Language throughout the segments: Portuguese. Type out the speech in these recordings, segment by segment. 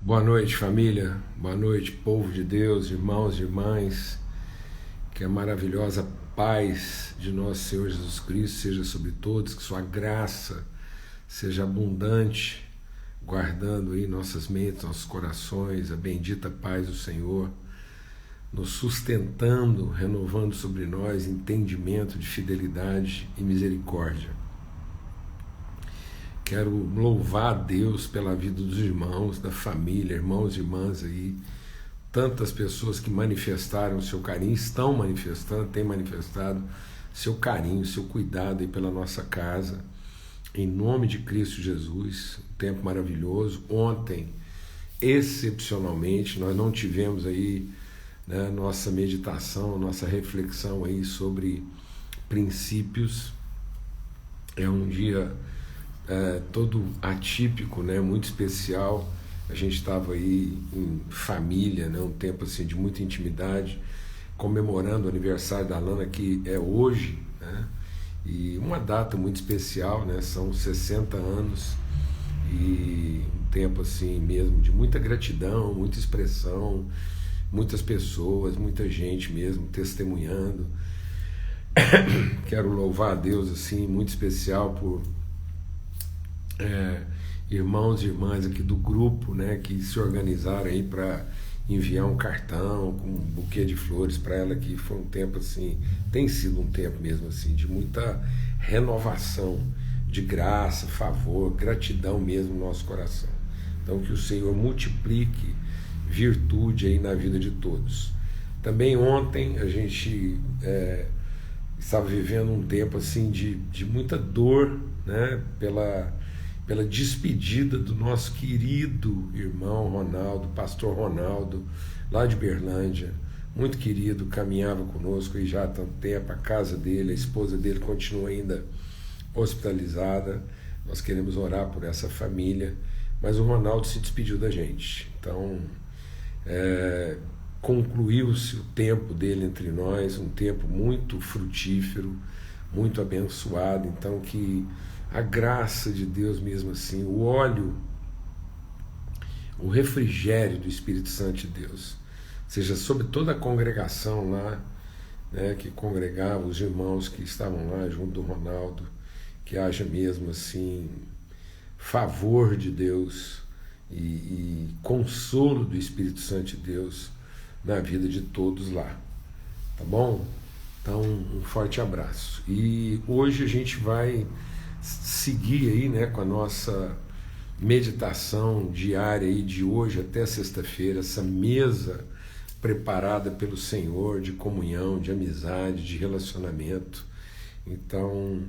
Boa noite, família. Boa noite, povo de Deus, irmãos e irmãs. Que a maravilhosa paz de nosso Senhor Jesus Cristo seja sobre todos, que sua graça seja abundante, guardando aí nossas mentes, nossos corações, a bendita paz do Senhor, nos sustentando, renovando sobre nós entendimento de fidelidade e misericórdia. Quero louvar a Deus pela vida dos irmãos, da família, irmãos e irmãs aí, tantas pessoas que manifestaram seu carinho, estão manifestando, têm manifestado seu carinho, seu cuidado aí pela nossa casa, em nome de Cristo Jesus. Um tempo maravilhoso. Ontem, excepcionalmente, nós não tivemos aí, né, nossa meditação, nossa reflexão aí sobre princípios. É um dia todo atípico, né, muito especial. A gente estava aí em família, né, um tempo assim de muita intimidade, comemorando o aniversário da Lana, que é hoje, né, e uma data muito especial, né, são 60 anos, e um tempo assim mesmo de muita gratidão, muita expressão, muitas pessoas, muita gente mesmo testemunhando. Quero louvar a Deus assim, muito especial por irmãos e irmãs aqui do grupo, né, que se organizaram aí para enviar um cartão com um buquê de flores para ela, que foi um tempo assim, tem sido um tempo mesmo assim, de muita renovação, de graça, favor, gratidão mesmo no nosso coração. Então que o Senhor multiplique virtude aí na vida de todos. Também ontem a gente estava vivendo um tempo assim de muita dor, né, pela despedida do nosso querido irmão Ronaldo, pastor Ronaldo, lá de Berlândia, muito querido, caminhava conosco e já há tanto tempo. A casa dele, a esposa dele continua ainda hospitalizada. Nós queremos orar por essa família, mas o Ronaldo se despediu da gente. Então, concluiu-se o tempo dele entre nós, um tempo muito frutífero, muito abençoado. Então, que a graça de Deus mesmo assim, o óleo, o refrigério do Espírito Santo de Deus, seja sobre toda a congregação lá, né, que congregava, os irmãos que estavam lá junto do Ronaldo, que haja mesmo assim favor de Deus e consolo do Espírito Santo de Deus na vida de todos lá, tá bom? Então, um forte abraço. E hoje a gente vai seguir aí, né, com a nossa meditação diária aí de hoje até sexta-feira, essa mesa preparada pelo Senhor de comunhão, de amizade, de relacionamento. Então,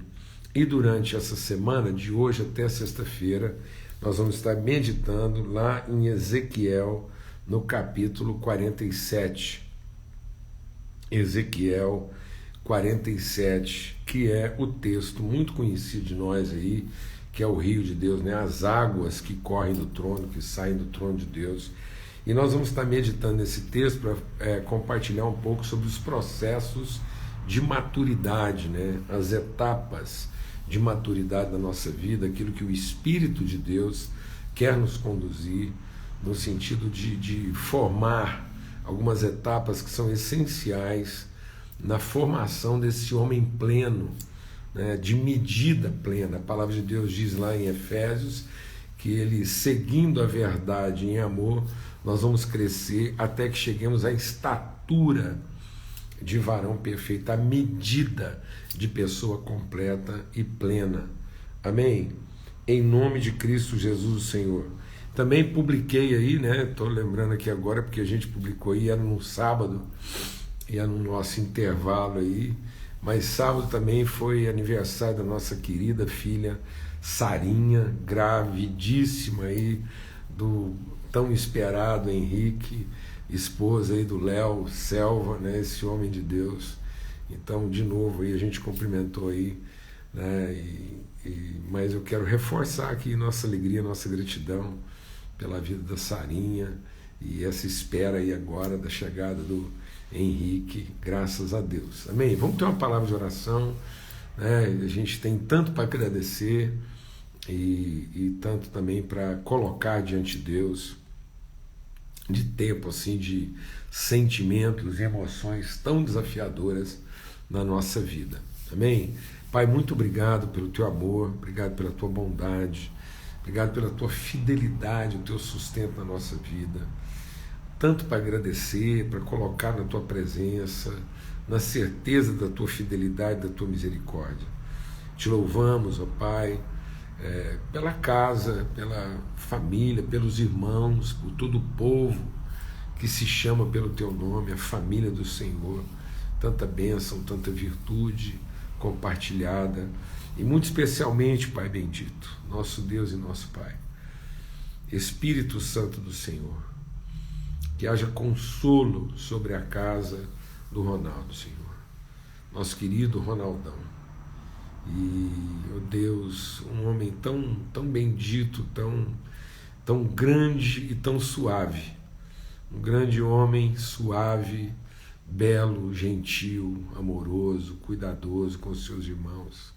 e durante essa semana, de hoje até sexta-feira, nós vamos estar meditando lá em Ezequiel, no capítulo 47. Ezequiel 47, que é o texto muito conhecido de nós aí, que é o rio de Deus, né? As águas que correm do trono, que saem do trono de Deus. E nós vamos estar meditando nesse texto para compartilhar um pouco sobre os processos de maturidade, né? As etapas de maturidade da nossa vida, aquilo que o Espírito de Deus quer nos conduzir, no sentido de formar algumas etapas que são essenciais na formação desse homem pleno, né, de medida plena. A palavra de Deus diz lá em Efésios que ele, seguindo a verdade em amor, nós vamos crescer até que cheguemos à estatura de varão perfeito, à medida de pessoa completa e plena. Amém? Em nome de Cristo Jesus, o Senhor. Também publiquei aí, né? Estou lembrando aqui agora, porque a gente publicou aí, era no sábado, e é no nosso intervalo aí, mas sábado também foi aniversário da nossa querida filha Sarinha, gravidíssima aí, do tão esperado Henrique, esposa aí do Léo Selva, né, esse homem de Deus. Então, de novo, aí a gente cumprimentou aí, né, mas eu quero reforçar aqui nossa alegria, nossa gratidão pela vida da Sarinha e essa espera aí agora da chegada do Henrique, graças a Deus. Amém? Vamos ter uma palavra de oração, né? A gente tem tanto para agradecer e tanto também para colocar diante de Deus de tempo, assim, de sentimentos e emoções tão desafiadoras na nossa vida. Amém? Pai, muito obrigado pelo teu amor, obrigado pela tua bondade, obrigado pela tua fidelidade, o teu sustento na nossa vida. Tanto para agradecer, para colocar na tua presença, na certeza da tua fidelidade, da tua misericórdia. Te louvamos, ó Pai, pela casa, pela família, pelos irmãos, por todo o povo que se chama pelo teu nome, a família do Senhor. Tanta bênção, tanta virtude compartilhada, e muito especialmente, Pai bendito, nosso Deus e nosso Pai, Espírito Santo do Senhor, que haja consolo sobre a casa do Ronaldo, Senhor, nosso querido Ronaldão. E, ó Deus, um homem tão bendito, tão grande e tão suave, um grande homem suave, belo, gentil, amoroso, cuidadoso com os seus irmãos.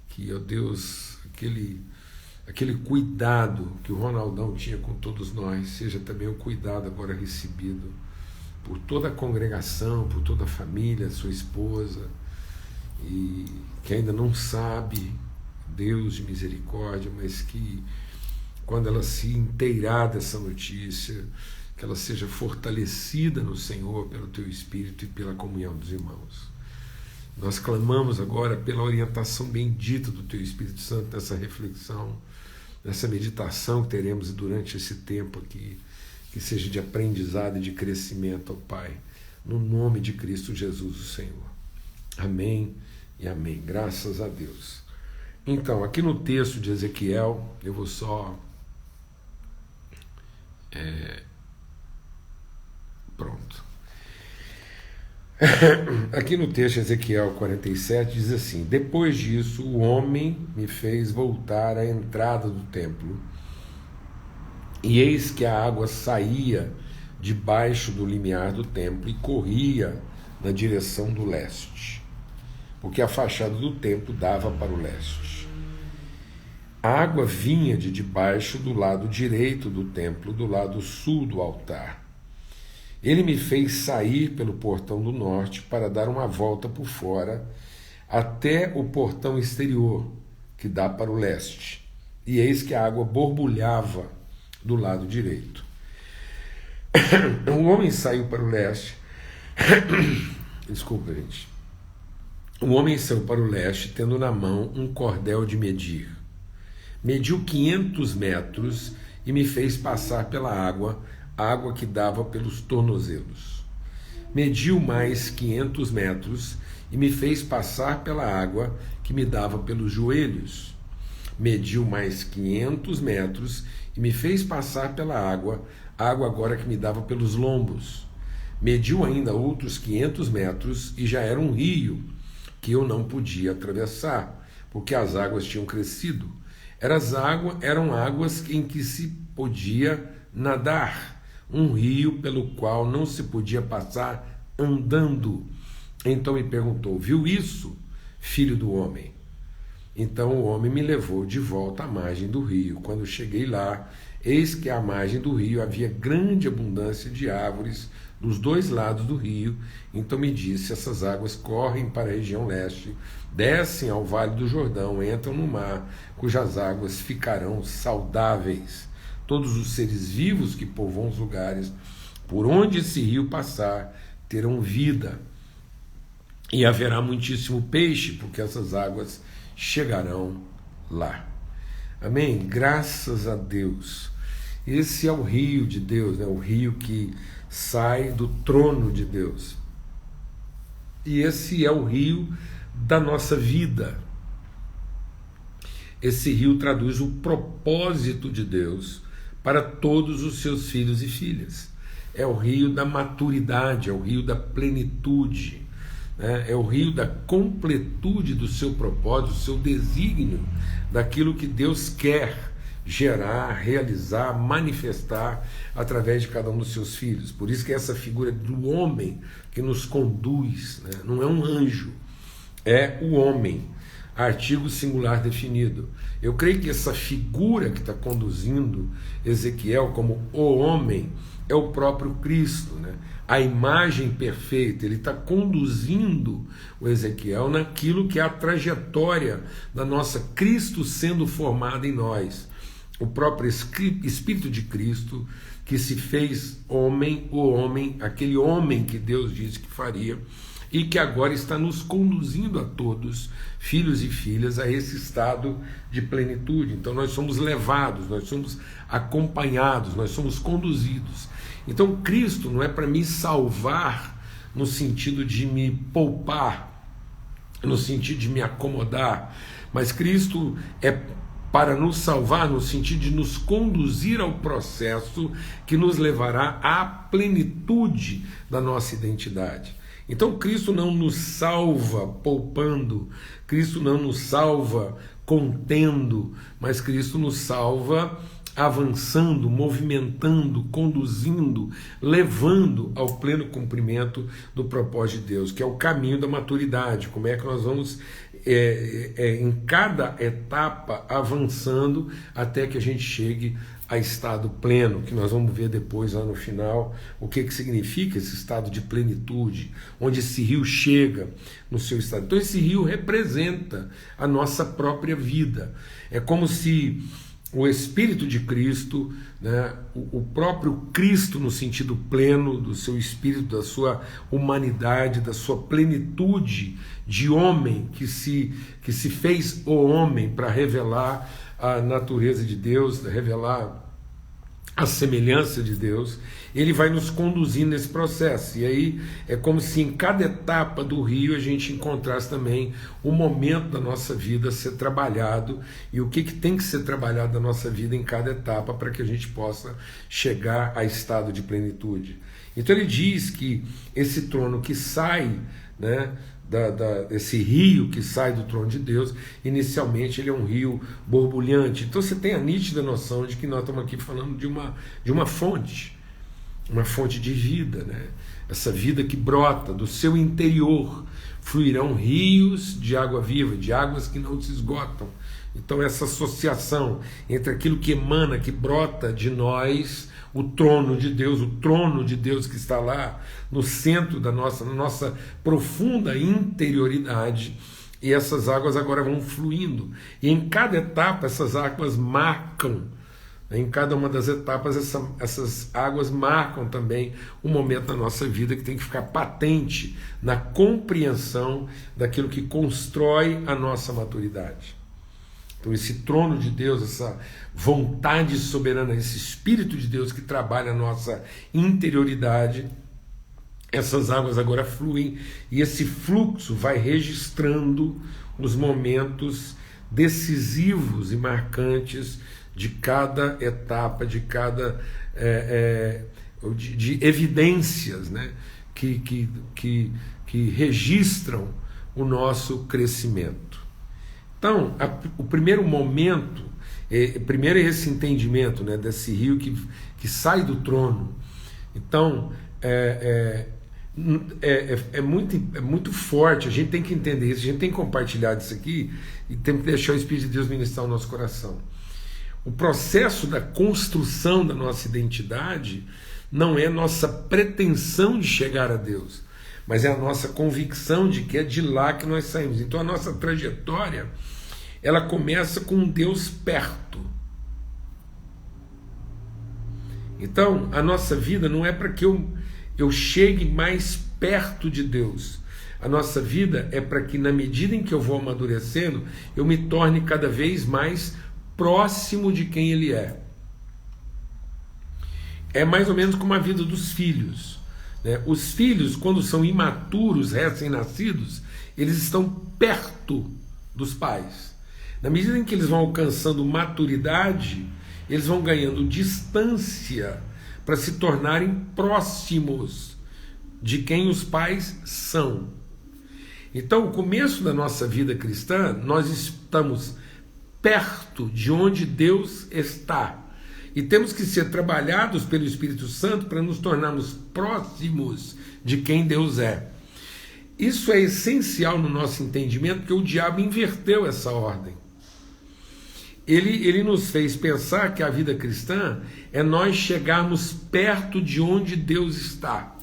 Que, ó Deus, aquele cuidado que o Ronaldão tinha com todos nós, seja também o cuidado agora recebido por toda a congregação, por toda a família, sua esposa, e que ainda não sabe, Deus de misericórdia, mas que quando ela se inteirar dessa notícia, que ela seja fortalecida no Senhor pelo teu Espírito e pela comunhão dos irmãos. Nós clamamos agora pela orientação bendita do teu Espírito Santo nessa reflexão, nessa meditação que teremos durante esse tempo aqui, que seja de aprendizado e de crescimento, ó Pai, no nome de Cristo Jesus, o Senhor. Amém e amém. Graças a Deus. Então, aqui no texto de Ezequiel, eu vou só... Pronto. Aqui no texto de Ezequiel 47 diz assim: depois disso o homem me fez voltar à entrada do templo, e eis que a água saía debaixo do limiar do templo e corria na direção do leste, porque a fachada do templo dava para o leste. A água vinha de debaixo do lado direito do templo, do lado sul do altar. Ele me fez sair pelo portão do norte para dar uma volta por fora até o portão exterior, que dá para o leste. E eis que a água borbulhava do lado direito. O homem saiu para o leste. Desculpa, gente. O homem saiu para o leste, tendo na mão um cordel de medir. Mediu 500 metros e me fez passar pela água, a água que dava pelos tornozelos. Mediu mais 500 metros e me fez passar pela água que me dava pelos joelhos. Mediu mais 500 metros e me fez passar pela água agora que me dava pelos lombos. Mediu ainda outros 500 metros e já era um rio que eu não podia atravessar, porque as águas tinham crescido. Eram águas em que se podia nadar, um rio pelo qual não se podia passar andando. Então me perguntou: viu isso, filho do homem? Então o homem me levou de volta à margem do rio. Quando cheguei lá, eis que à margem do rio havia grande abundância de árvores dos dois lados do rio. Então me disse: essas águas correm para a região leste, descem ao vale do Jordão, entram no mar, cujas águas ficarão saudáveis. Todos os seres vivos que povoam os lugares por onde esse rio passar terão vida, e haverá muitíssimo peixe, porque essas águas chegarão lá. Amém? Graças a Deus. Esse é o rio de Deus, né? O rio que sai do trono de Deus. E esse é o rio da nossa vida. Esse rio traduz o propósito de Deus para todos os seus filhos e filhas. É o rio da maturidade, é o rio da plenitude, né? É o rio da completude do seu propósito, do seu desígnio, daquilo que Deus quer gerar, realizar, manifestar através de cada um dos seus filhos. Por isso que essa figura do homem que nos conduz, né? Não é um anjo, é o homem. artigo singular definido. Eu creio que essa figura que está conduzindo Ezequiel como o homem é o próprio Cristo, né? A imagem perfeita. Ele está conduzindo o Ezequiel naquilo que é a trajetória da nossa Cristo sendo formado em nós. O próprio Espírito de Cristo que se fez homem, o homem, aquele homem que Deus disse que faria, e que agora está nos conduzindo a todos, filhos e filhas, a esse estado de plenitude. Então nós somos levados, nós somos acompanhados, nós somos conduzidos. Então Cristo não é para me salvar no sentido de me poupar, no sentido de me acomodar, mas Cristo é para nos salvar no sentido de nos conduzir ao processo que nos levará à plenitude da nossa identidade. Então Cristo não nos salva poupando, Cristo não nos salva contendo, mas Cristo nos salva avançando, movimentando, conduzindo, levando ao pleno cumprimento do propósito de Deus, que é o caminho da maturidade. Como é que nós vamos em cada etapa avançando até que a gente chegue a estado pleno, que nós vamos ver depois lá no final o que significa esse estado de plenitude, onde esse rio chega no seu estado. Então esse rio representa a nossa própria vida. É como se o Espírito de Cristo, né, o próprio Cristo no sentido pleno do seu Espírito, da sua humanidade, da sua plenitude de homem que se fez o homem para revelar a natureza de Deus, revelar a semelhança de Deus, ele vai nos conduzir nesse processo. E aí é como se em cada etapa do rio a gente encontrasse também o momento da nossa vida a ser trabalhado e o que tem que ser trabalhado da nossa vida em cada etapa para que a gente possa chegar a estado de plenitude. Então ele diz que esse trono que sai, né, esse rio que sai do trono de Deus, inicialmente ele é um rio borbulhante. Então você tem a nítida noção de que nós estamos aqui falando de uma fonte de vida, né? Essa vida que brota do seu interior, fluirão rios de água viva, de águas que não se esgotam. Então essa associação entre aquilo que emana, que brota de nós, o trono de Deus que está lá no centro da na nossa profunda interioridade, e essas águas agora vão fluindo, e em cada etapa essas águas marcam, em cada uma das etapas essas águas marcam também um momento da nossa vida que tem que ficar patente na compreensão daquilo que constrói a nossa maturidade. Então esse trono de Deus, essa vontade soberana, esse Espírito de Deus que trabalha a nossa interioridade, essas águas agora fluem e esse fluxo vai registrando os momentos decisivos e marcantes de cada etapa, de cada de evidências, né, que registram o nosso crescimento. Então, o primeiro momento, primeiro é esse entendimento, né, desse rio que sai do trono. Então, é muito forte, a gente tem que entender isso, a gente tem que compartilhar isso aqui e tem que deixar o Espírito de Deus ministrar o nosso coração. O processo da construção da nossa identidade não é nossa pretensão de chegar a Deus, mas é a nossa convicção de que é de lá que nós saímos. Então a nossa trajetória, ela começa com um Deus perto. Então a nossa vida não é para que eu chegue mais perto de Deus. A nossa vida é para que na medida em que eu vou amadurecendo, eu me torne cada vez mais próximo de quem Ele é. É mais ou menos como a vida dos filhos, né? Os filhos, quando são imaturos, recém-nascidos, eles estão perto dos pais. Na medida em que eles vão alcançando maturidade, eles vão ganhando distância para se tornarem próximos de quem os pais são. Então, o começo da nossa vida cristã, nós estamos perto de onde Deus está. E temos que ser trabalhados pelo Espírito Santo para nos tornarmos próximos de quem Deus é. Isso é essencial no nosso entendimento, porque o diabo inverteu essa ordem. Ele nos fez pensar que a vida cristã é nós chegarmos perto de onde Deus está.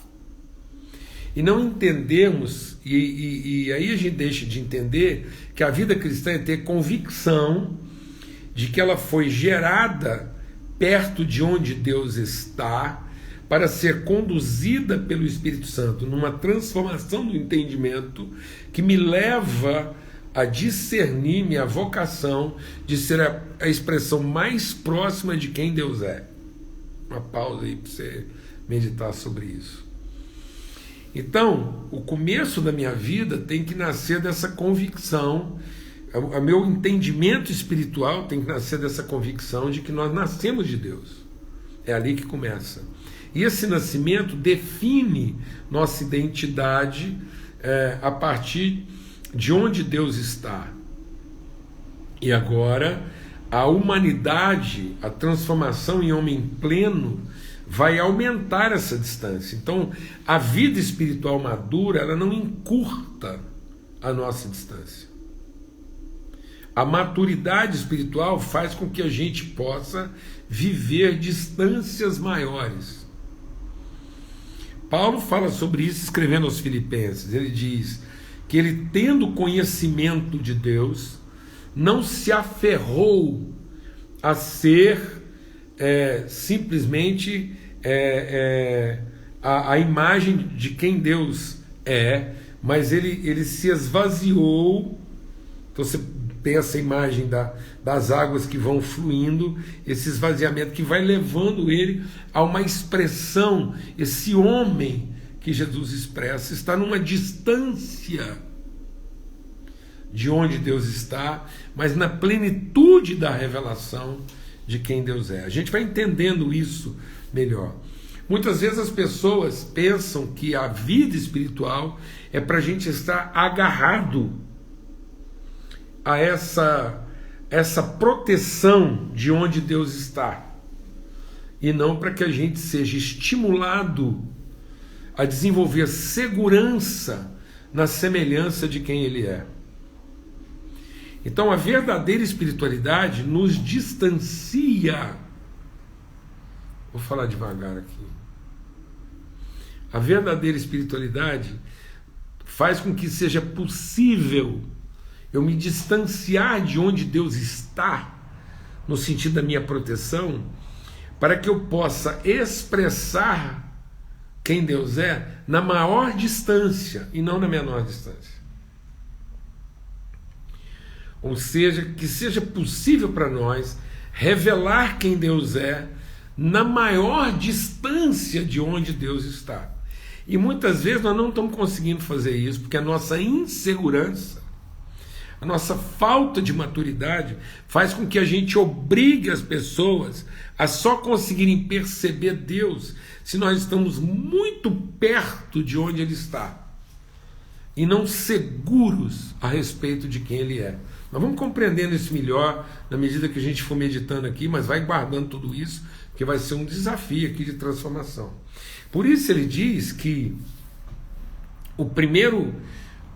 E não entendemos, e aí a gente deixa de entender que a vida cristã é ter convicção de que ela foi gerada perto de onde Deus está, para ser conduzida pelo Espírito Santo numa transformação do entendimento que me leva a discernir minha vocação de ser a expressão mais próxima de quem Deus é. Uma pausa aí para você meditar sobre isso. Então, o começo da minha vida tem que nascer dessa convicção, o meu entendimento espiritual tem que nascer dessa convicção de que nós nascemos de Deus. É ali que começa. E esse nascimento define nossa identidade a partir de onde Deus está. E agora, a humanidade, a transformação em homem pleno, vai aumentar essa distância. Então, a vida espiritual madura, ela não encurta a nossa distância. A maturidade espiritual faz com que a gente possa viver distâncias maiores. Paulo fala sobre isso escrevendo aos Filipenses. Ele diz que ele, tendo conhecimento de Deus, não se aferrou a ser simplesmente a imagem de quem Deus é, mas ele se esvaziou. Então você tem essa imagem das águas que vão fluindo, esse esvaziamento que vai levando ele a uma expressão. Esse homem que Jesus expressa está numa distância de onde Deus está, mas na plenitude da revelação de quem Deus é. A gente vai entendendo isso melhor. Muitas vezes as pessoas pensam que a vida espiritual é para a gente estar agarrado a essa proteção de onde Deus está, e não para que a gente seja estimulado a desenvolver segurança na semelhança de quem Ele é. Então a verdadeira espiritualidade nos distancia. Vou falar devagar aqui. A verdadeira espiritualidade faz com que seja possível eu me distanciar de onde Deus está, no sentido da minha proteção, para que eu possa expressar quem Deus é na maior distância e não na menor distância. Ou seja, que seja possível para nós revelar quem Deus é na maior distância de onde Deus está. E muitas vezes nós não estamos conseguindo fazer isso, porque a nossa insegurança, a nossa falta de maturidade faz com que a gente obrigue as pessoas a só conseguirem perceber Deus se nós estamos muito perto de onde Ele está e não seguros a respeito de quem Ele é. Nós vamos compreendendo isso melhor na medida que a gente for meditando aqui, mas vai guardando tudo isso, porque vai ser um desafio aqui de transformação. Por isso ele diz que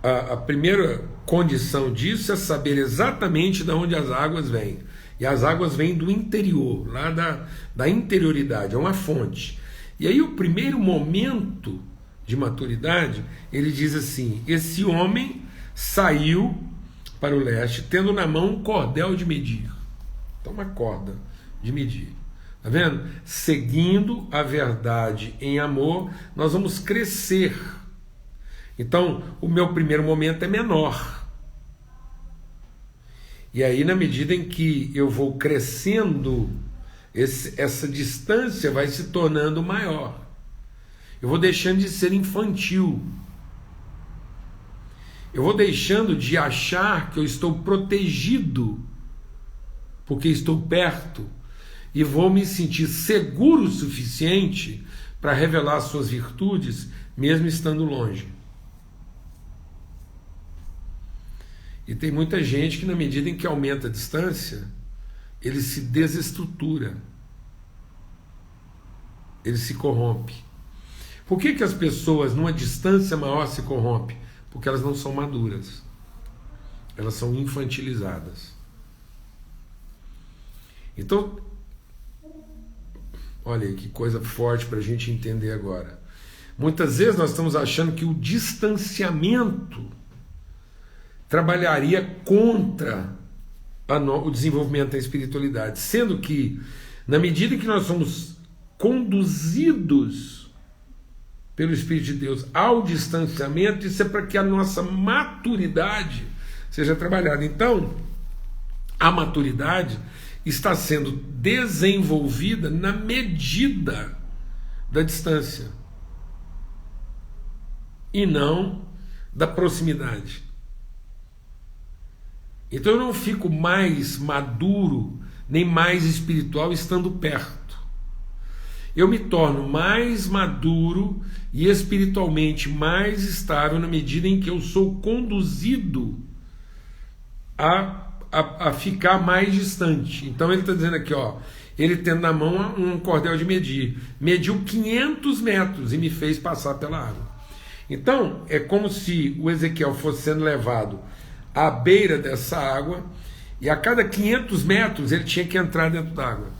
a primeira condição disso é saber exatamente de onde as águas vêm. E as águas vêm do interior, lá da interioridade, é uma fonte. E aí o primeiro momento de maturidade, ele diz assim: esse homem saiu para o leste, tendo na mão um cordel de medir. Então uma corda de medir. Está vendo? Seguindo a verdade em amor, nós vamos crescer. Então, o meu primeiro momento é menor. E aí, na medida em que eu vou crescendo, essa distância vai se tornando maior. Eu vou deixando de ser infantil. Eu vou deixando de achar que eu estou protegido, porque estou perto, e vou me sentir seguro o suficiente para revelar suas virtudes, mesmo estando longe. E tem muita gente que, na medida em que aumenta a distância, ele se desestrutura, ele se corrompe. Por que as pessoas numa distância maior se corrompem? Porque elas não são maduras. Elas são infantilizadas. Então, olha aí que coisa forte para a gente entender agora. Muitas vezes nós estamos achando que o distanciamento trabalharia contra o desenvolvimento da espiritualidade, sendo que, na medida que nós somos conduzidos pelo Espírito de Deus ao distanciamento, isso é para que a nossa maturidade seja trabalhada. Então, a maturidade está sendo desenvolvida na medida da distância e não da proximidade. Então eu não fico mais maduro nem mais espiritual estando perto. Eu me torno mais maduro e espiritualmente mais estável na medida em que eu sou conduzido a ficar mais distante. Então ele está dizendo aqui, ó, ele tendo na mão um cordel de medir, mediu 500 metros e me fez passar pela água. Então é como se o Ezequiel fosse sendo levado à beira dessa água e a cada 500 metros ele tinha que entrar dentro d'água.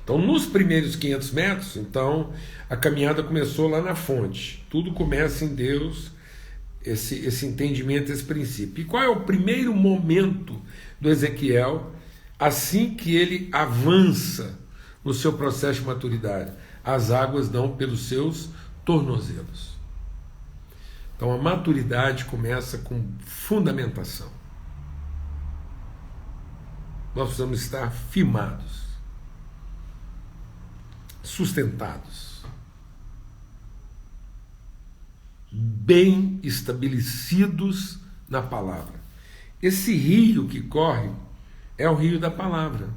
Então nos primeiros 500 metros, então a caminhada começou lá na fonte. Tudo começa em Deus, esse entendimento, esse princípio. E qual é o primeiro momento do Ezequiel assim que ele avança no seu processo de maturidade? As águas dão pelos seus tornozelos. Então a maturidade começa com fundamentação. Nós precisamos estar firmados, sustentados, bem estabelecidos na palavra. Esse rio que corre é o rio da palavra,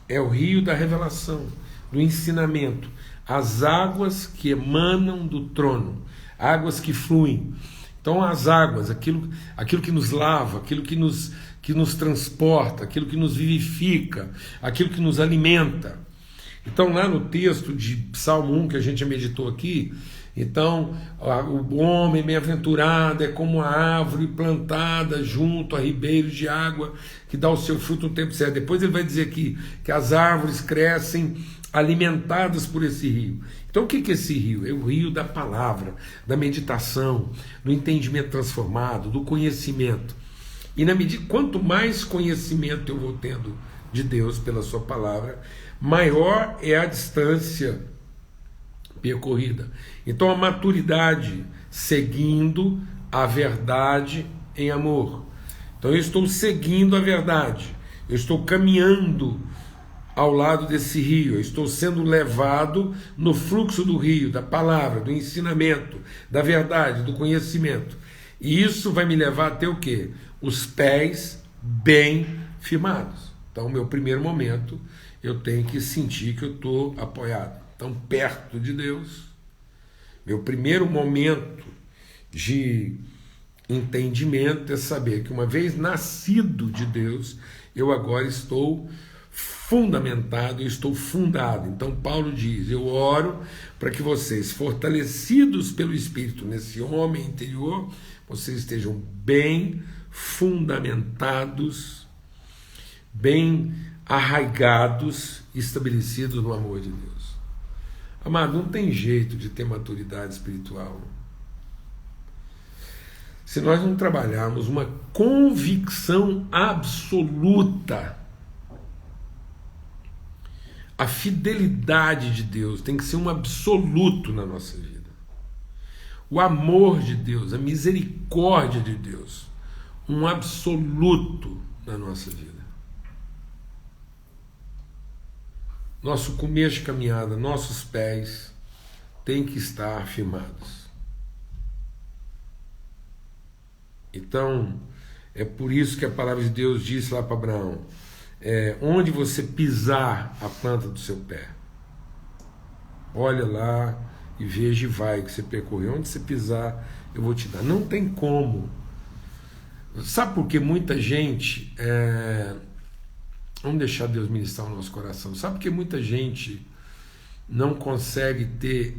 é o rio da revelação, do ensinamento, as águas que emanam do trono, águas que fluem. Então as águas, aquilo que nos lava, aquilo que nos transporta, aquilo que nos vivifica, aquilo que nos alimenta. Então lá no texto de Salmo 1 que a gente já meditou aqui, então o homem bem-aventurado é como a árvore plantada junto a ribeiros de água que dá o seu fruto no tempo certo. Depois ele vai dizer aqui que as árvores crescem alimentadas por esse rio. Então o que é esse rio? É o rio da palavra, da meditação, do entendimento transformado, do conhecimento. E na medida, quanto mais conhecimento eu vou tendo de Deus pela sua palavra, maior é a distância percorrida. Então a maturidade seguindo a verdade em amor. Então eu estou seguindo a verdade, eu estou caminhando ao lado desse rio, eu estou sendo levado no fluxo do rio, da palavra, do ensinamento, da verdade, do conhecimento. E isso vai me levar até o quê? Os pés bem firmados. Então, o meu primeiro momento, eu tenho que sentir que eu estou apoiado. Então, perto de Deus, meu primeiro momento de entendimento é saber que uma vez nascido de Deus, eu agora estou fundamentado, eu estou fundado. Então Paulo diz, eu oro para que vocês, fortalecidos pelo Espírito nesse homem interior, vocês estejam bem fundamentados, bem arraigados, estabelecidos no amor de Deus. Amado, não tem jeito de ter maturidade espiritual se nós não trabalharmos uma convicção absoluta. A fidelidade de Deus tem que ser um absoluto na nossa vida. O amor de Deus, a misericórdia de Deus, um absoluto na nossa vida. Nosso começo de caminhada, nossos pés têm que estar firmados. Então, é por isso que a palavra de Deus disse lá para Abraão, onde você pisar a planta do seu pé, olha lá e veja e vai que você percorreu. Onde você pisar, eu vou te dar. Não tem como. Sabe por que muita gente... Vamos deixar Deus ministrar o nosso coração. Sabe por que muita gente não consegue ter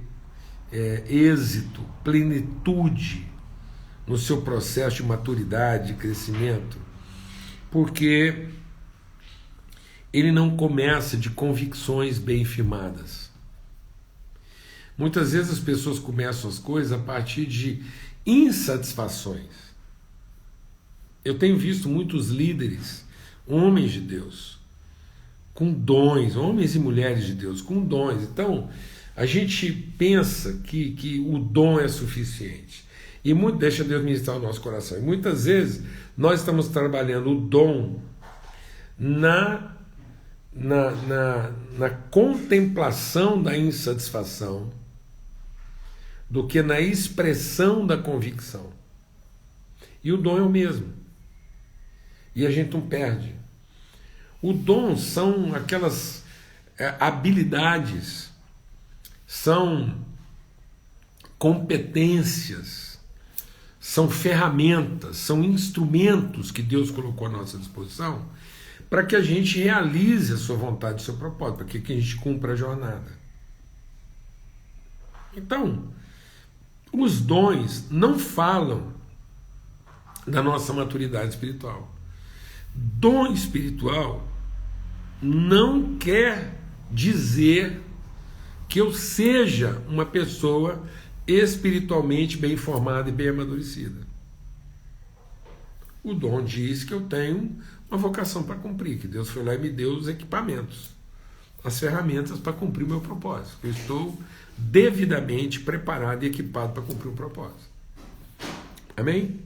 êxito, plenitude no seu processo de maturidade, de crescimento, porque ele não começa de convicções bem firmadas. Muitas vezes as pessoas começam as coisas a partir de insatisfações. Eu tenho visto muitos líderes, homens de Deus, com dons, homens e mulheres de Deus, com dons. Então, a gente pensa que o dom é suficiente. E deixa Deus ministrar o nosso coração. E muitas vezes nós estamos trabalhando o dom na contemplação da insatisfação do que na expressão da convicção. E o dom é o mesmo. E a gente não perde. O dom são aquelas habilidades, são competências, são ferramentas, são instrumentos que Deus colocou à nossa disposição para que a gente realize a sua vontade, o seu propósito, para que a gente cumpra a jornada. Então, os dons não falam da nossa maturidade espiritual. Dom espiritual não quer dizer que eu seja uma pessoa espiritualmente bem formada e bem amadurecida. O dom diz que eu tenho uma vocação para cumprir, que Deus foi lá e me deu os equipamentos, as ferramentas para cumprir o meu propósito. Eu estou devidamente preparado e equipado para cumprir o propósito. Amém?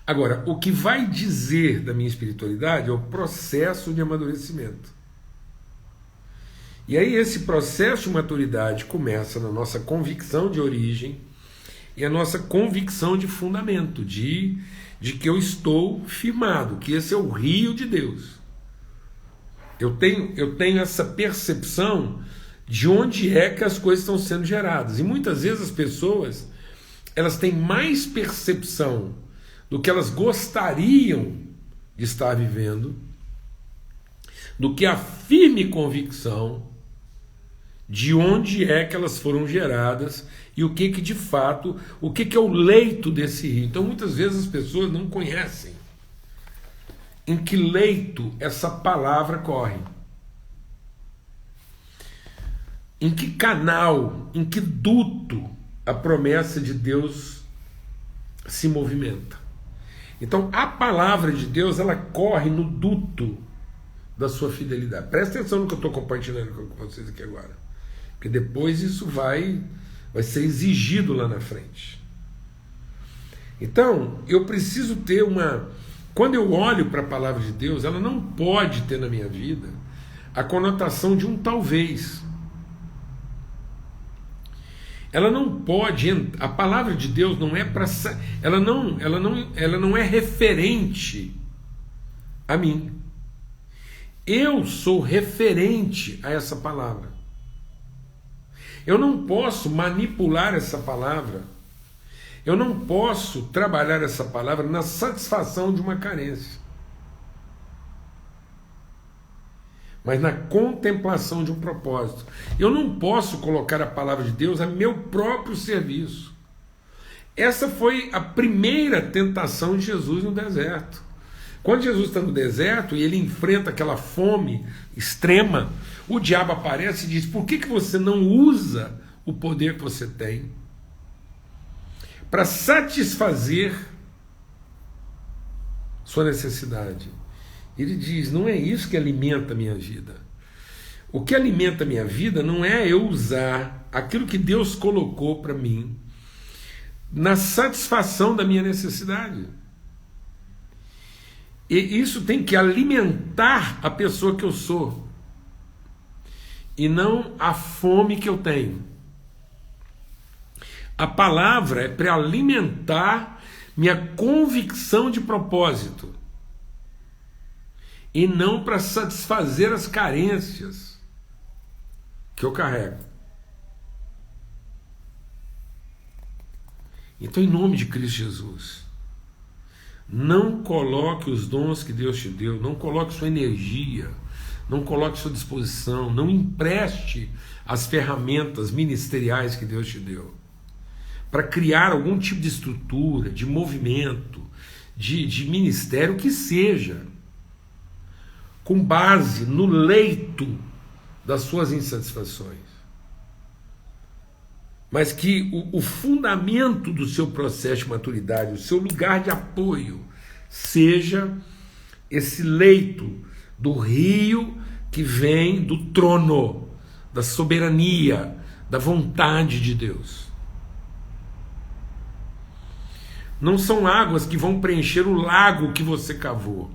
Agora, o que vai dizer da minha espiritualidade é o processo de amadurecimento. E aí esse processo de maturidade começa na nossa convicção de origem e a nossa convicção de fundamento, de que eu estou firmado, que esse é o rio de Deus. Eu tenho essa percepção de onde é que as coisas estão sendo geradas. E muitas vezes as pessoas, elas têm mais percepção do que elas gostariam de estar vivendo, do que a firme convicção de onde é que elas foram geradas e o que de fato, o que é o leito desse rio. Então muitas vezes as pessoas não conhecem em que leito essa palavra corre, em que canal, em que duto a promessa de Deus se movimenta. Então a palavra de Deus, ela corre no duto da sua fidelidade. Presta atenção no que eu estou compartilhando com vocês aqui agora, porque depois isso vai ser exigido lá na frente. Então eu preciso ter quando eu olho para a palavra de Deus, ela não pode ter na minha vida a conotação de um talvez. Ela não pode, a palavra de Deus não é para, ela não é referente a mim. Eu sou referente a essa palavra. Eu não posso manipular essa palavra. Eu não posso trabalhar essa palavra na satisfação de uma carência, mas na contemplação de um propósito. Eu não posso colocar a palavra de Deus a meu próprio serviço. Essa foi a primeira tentação de Jesus no deserto. Quando Jesus está no deserto e ele enfrenta aquela fome extrema, o diabo aparece e diz: por que você não usa o poder que você tem para satisfazer sua necessidade? Ele diz: não é isso que alimenta a minha vida. O que alimenta a minha vida não é eu usar aquilo que Deus colocou para mim na satisfação da minha necessidade. E isso tem que alimentar a pessoa que eu sou, e não a fome que eu tenho. A palavra é para alimentar minha convicção de propósito, e não para satisfazer as carências que eu carrego. Então, em nome de Cristo Jesus, não coloque os dons que Deus te deu, não coloque sua energia, não coloque à sua disposição, não empreste as ferramentas ministeriais que Deus te deu para criar algum tipo de estrutura, de movimento, de ministério, que seja, com base no leito das suas insatisfações. Mas que o fundamento do seu processo de maturidade, o seu lugar de apoio, seja esse leito do rio que vem do trono, da soberania, da vontade de Deus. Não são águas que vão preencher o lago que você cavou.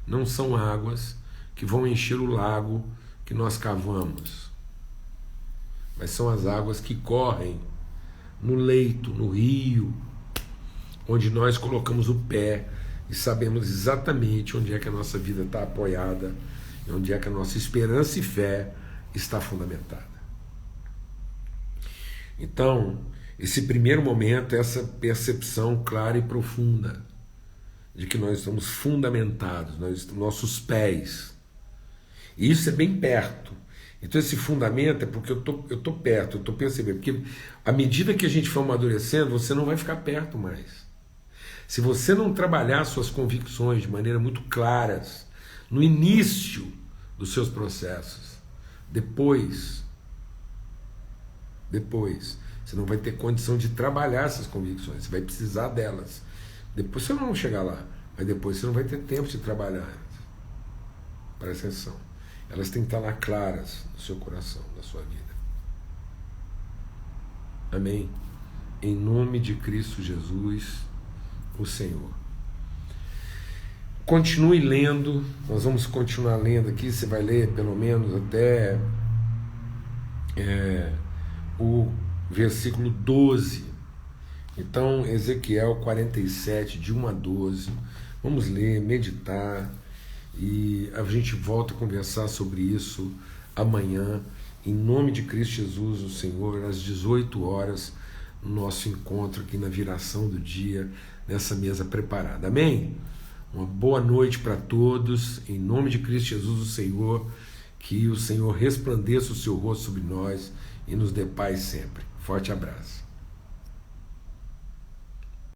Não são águas que vão encher o lago que nós cavamos. Mas são as águas que correm no leito, no rio, onde nós colocamos o pé e sabemos exatamente onde é que a nossa vida está apoiada e onde é que a nossa esperança e fé está fundamentada. Então, esse primeiro momento é essa percepção clara e profunda de que nós estamos fundamentados, nossos pés. E isso é bem perto. Então esse fundamento é porque eu tô perto, eu estou percebendo. Porque à medida que a gente for amadurecendo, você não vai ficar perto mais. Se você não trabalhar suas convicções de maneira muito claras no início dos seus processos, depois você não vai ter condição de trabalhar essas convicções, você vai precisar delas. Depois você não vai chegar lá, mas depois você não vai ter tempo de trabalhar. Presta atenção. Elas têm que estar lá claras no seu coração, na sua vida. Amém? Em nome de Cristo Jesus, o Senhor. Continue lendo, nós vamos continuar lendo aqui, você vai ler pelo menos até o versículo 12. Então, Ezequiel 47, de 1 a 12, vamos ler, meditar, e a gente volta a conversar sobre isso amanhã, em nome de Cristo Jesus, o Senhor, às 18 horas, no nosso encontro aqui na viração do dia, nessa mesa preparada. Amém? Uma boa noite para todos, em nome de Cristo Jesus, o Senhor, que o Senhor resplandeça o seu rosto sobre nós e nos dê paz sempre. Forte abraço.